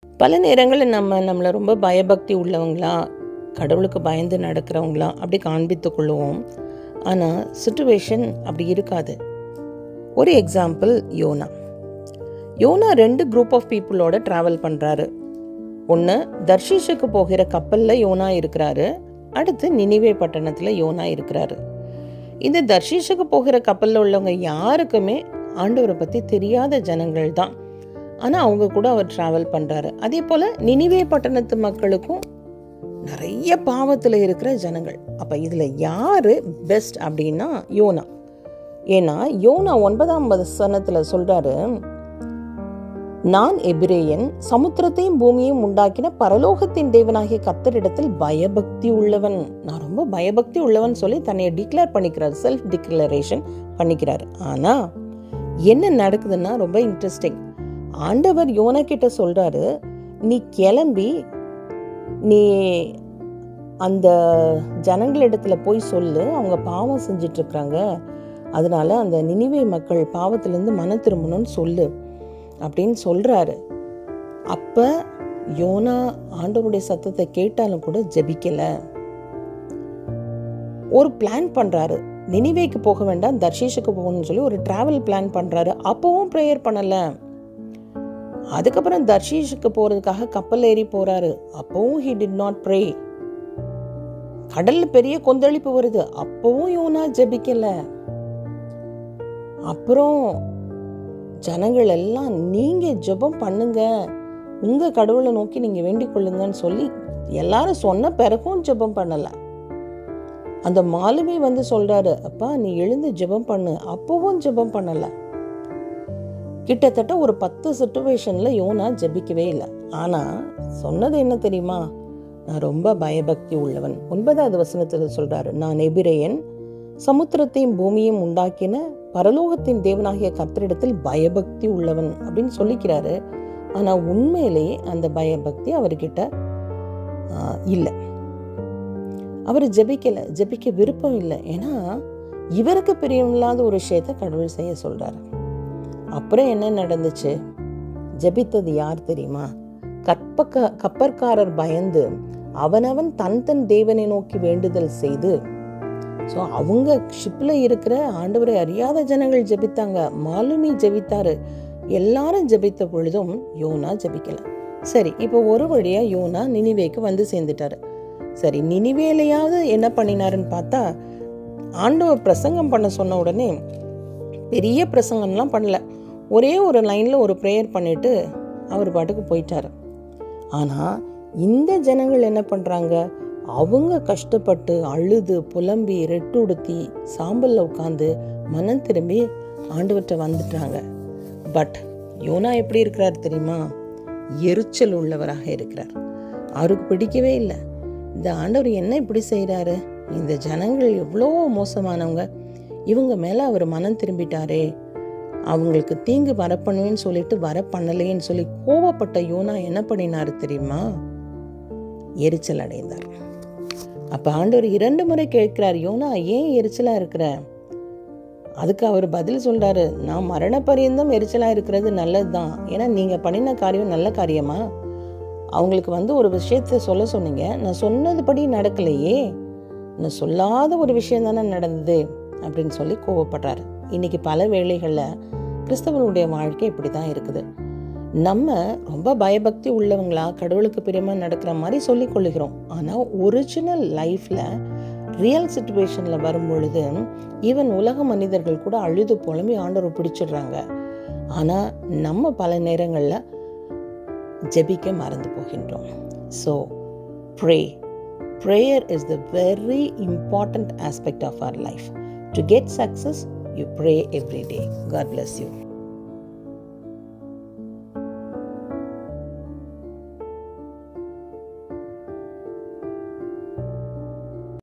பல நேரங்களில் நம்மளை ரொம்ப பயபக்தி உள்ளவங்களா, கடவுளுக்கு பயந்து நடக்கிறவங்களா அப்படி காண்பித்து கொள்ளுவோம். ஆனால் சிச்சுவேஷன் அப்படி இருக்காது. ஒரு எக்ஸாம்பிள், யோனா 2 குரூப் ஆஃப் பீப்புளோட ட்ராவல் பண்ணுறாரு. ஒன்று, தர்ஷீஷுக்கு போகிற கப்பலில் யோனா இருக்கிறாரு. அடுத்து நினிவே பட்டணத்தில் யோனா இருக்கிறாரு. இந்த தர்ஷீஷுக்கு போகிற கப்பலில் உள்ளவங்க யாருக்குமே ஆண்டவரை பற்றி தெரியாத ஜனங்கள் தான். ஆனால் அவங்க கூட அவர் ட்ராவல் பண்ணுறாரு. அதே போல் நினிவே பட்டணத்து மக்களுக்கும் நிறைய பாவத்தில் இருக்கிற ஜனங்கள். அப்போ இதில் யார் பெஸ்ட் அப்படின்னா யோனா. ஏன்னா யோனா 9ஆம் வசனத்தில் சொல்கிறாரு, நான் எபிரேயன், சமுத்திரத்தையும் பூமியையும் உண்டாக்கின பரலோகத்தின் தேவனாகிய கர்த்தரிடத்தில் பயபக்தி உள்ளவன். நான் ரொம்ப பயபக்தி உள்ளவன் சொல்லி தன்னை டிக்ளேர் பண்ணிக்கிறார், செல்ஃப் டிக்ளரேஷன் பண்ணிக்கிறார். ஆனால் என்ன நடக்குதுன்னா ரொம்ப இன்ட்ரெஸ்டிங். ஆண்டவர் யோனா கிட்ட சொல்றாரு, நீ கிளம்பி நீ அந்த ஜனங்களிடத்துல போய் சொல்லு, அவங்க பாவம் செஞ்சிட்டு இருக்கிறாங்க, அதனால அந்த நினிவே மக்கள் பாவத்திலேருந்து மனம் திரும்பணும்னு சொல்லு அப்படின்னு சொல்றாரு. அப்ப யோனா ஆண்டவருடைய சத்தத்தை கேட்டாலும் கூட ஜெபிக்கல. ஒரு பிளான் பண்றாரு, நினிவேக்கு போக வேண்டாம், தர்ஷீஷுக்கு போகணும்னு சொல்லி ஒரு டிராவல் பிளான் பண்றாரு. அப்பவும் ப்ரேயர் பண்ணல. அதுக்கப்புறம் தர்ஷீஷுக்கு போறதுக்காக கப்பல் ஏறி போறாரு. அப்பவும் he did not pray. கடல்ல பெரிய கொந்தளிப்பு வருது. அப்பவும் யோனா ஜெபிக்கல. அப்புறம் ஜனங்கள் எல்லாம், நீங்க ஜெபம் பண்ணுங்க, உங்க கடவுளை நோக்கி நீங்க வேண்டிக் கொள்ளுங்கன்னு சொல்லி எல்லாரும் சொன்ன பிறகும் ஜெபம் பண்ணல. அந்த மாலுமி வந்து சொல்றாரு, அப்பா நீ எழுந்து ஜெபம் பண்ணு. அப்பவும் ஜெபம் பண்ணல. கிட்டத்தட்ட ஒரு 10 சிச்சுவேஷன்ல யோனா ஜெபிக்கவே இல்லை. ஆனா சொன்னது என்ன தெரியுமா? நான் ரொம்ப பயபக்தி உள்ளவன். 9ஆவது வசனத்தில் சொல்றாரு, நான் எபிரேயன், சமுத்திரத்தையும் பூமியையும் உண்டாக்கின பரலோகத்தின் தேவனாகிய கர்த்தரிடத்தில் பயபக்தி உள்ளவன் அப்படின்னு சொல்லிக்கிறாரு. ஆனா உண்மையிலேயே அந்த பயபக்தி அவர்கிட்ட இல்லை. அவர் ஜெபிக்க விருப்பம் இல்லை. ஏன்னா இவருக்கு பிரியமில்லாத ஒரு விஷயத்தை கடவுள் செய்ய சொல்றாரு. அப்புறம் என்ன நடந்துச்சு? ஜெபித்தது யார் தெரியுமா? கப்பற்காரர் பயந்து அவனவன் தன் தேவனை நோக்கி வேண்டுதல் செய்து, ஸோ அவங்க ஷிப்ல இருக்கிற ஆண்டவரை அறியாத ஜனங்கள் ஜெபித்தாங்க, மாலுமி ஜெபித்தாரு, எல்லாரும் ஜெபித்த பொழுதும் யோனா ஜெபிக்கல. சரி, இப்போ ஒரு வழியா யோனா நினிவேக்கு வந்து சேர்ந்துட்டாரு. சரி, நினிவேலையாவது என்ன பண்ணினாருன்னு பார்த்தா, ஆண்டவர் பிரசங்கம் பண்ண சொன்ன உடனே பெரிய பிரசங்கம்லாம் பண்ணல. ஒரே ஒரு லைன்ல ஒரு ப்ரேயர் பண்ணிட்டு அவர் பாட்டுக்கு போயிட்டாரு. ஆனா இந்த ஜனங்கள் என்ன பண்றாங்க? அவங்க கஷ்டப்பட்டு அழுது புலம்பி ரெட்டுடுத்தி சாம்பல்ல உட்காந்து மனம் திரும்பி ஆண்டவர்கிட்ட வந்துட்டாங்க. பட் யோனா எப்படி இருக்கிறார் தெரியுமா? எரிச்சல் உள்ளவராக இருக்கிறார். அவருக்கு பிடிக்கவே இல்லை. இந்த ஆண்டவர் என்ன இப்படி செய்யறாரு? இந்த ஜனங்கள் எவ்வளோ மோசமானவங்க, இவங்க மேல அவர் மனம் திரும்பிட்டாரே, அவங்களுக்கு தீங்கு வர பண்ணுவேன்னு சொல்லிட்டு வர பண்ணலையேன்னு சொல்லி கோவப்பட்ட யோனா என்ன பண்ணினாரு தெரியுமா? எரிச்சல் அடைந்தார். அப்ப ஆண்டவர் 2 முறை கேட்கிறார், யோனா ஏன் எரிச்சலா இருக்கிற? அதுக்கு அவர் பதில் சொல்றாரு, நான் மரண பரியந்தம் எரிச்சலா இருக்கிறது நல்லதுதான். ஏன்னா நீங்க பண்ணின காரியம் நல்ல காரியமா? அவங்களுக்கு வந்து ஒரு விஷயத்த சொல்ல சொன்னீங்க, நான் சொன்னதுபடி நடக்கலையே, நான் சொல்லாத ஒரு விஷயம் தானே நடந்தது அப்படின்னு சொல்லி கோவப்படுறாரு. இன்னைக்கு பல வேளைகளில் கிறிஸ்தவனுடைய வாழ்க்கை இப்படி தான் இருக்குது. நம்ம ரொம்ப பயபக்தி உள்ளவங்களா, கடவுளுக்கு பிரியமா நடக்கிற மாதிரி சொல்லிக் கொள்ளுகிறோம். ஆனால் ஒரிஜினல் லைஃப்ல ரியல் சிச்சுவேஷன்ல வரும் பொழுது ஈவன் உலக மனிதர்கள் கூட அழுது புலம்பி ஆண்டவரை பிடிச்சிடுறாங்க. ஆனால் நம்ம பல நேரங்களில் ஜெபிக்க மறந்து போகின்றோம். So prayer is the very important aspect of our life. To get success, you pray every day. God bless you.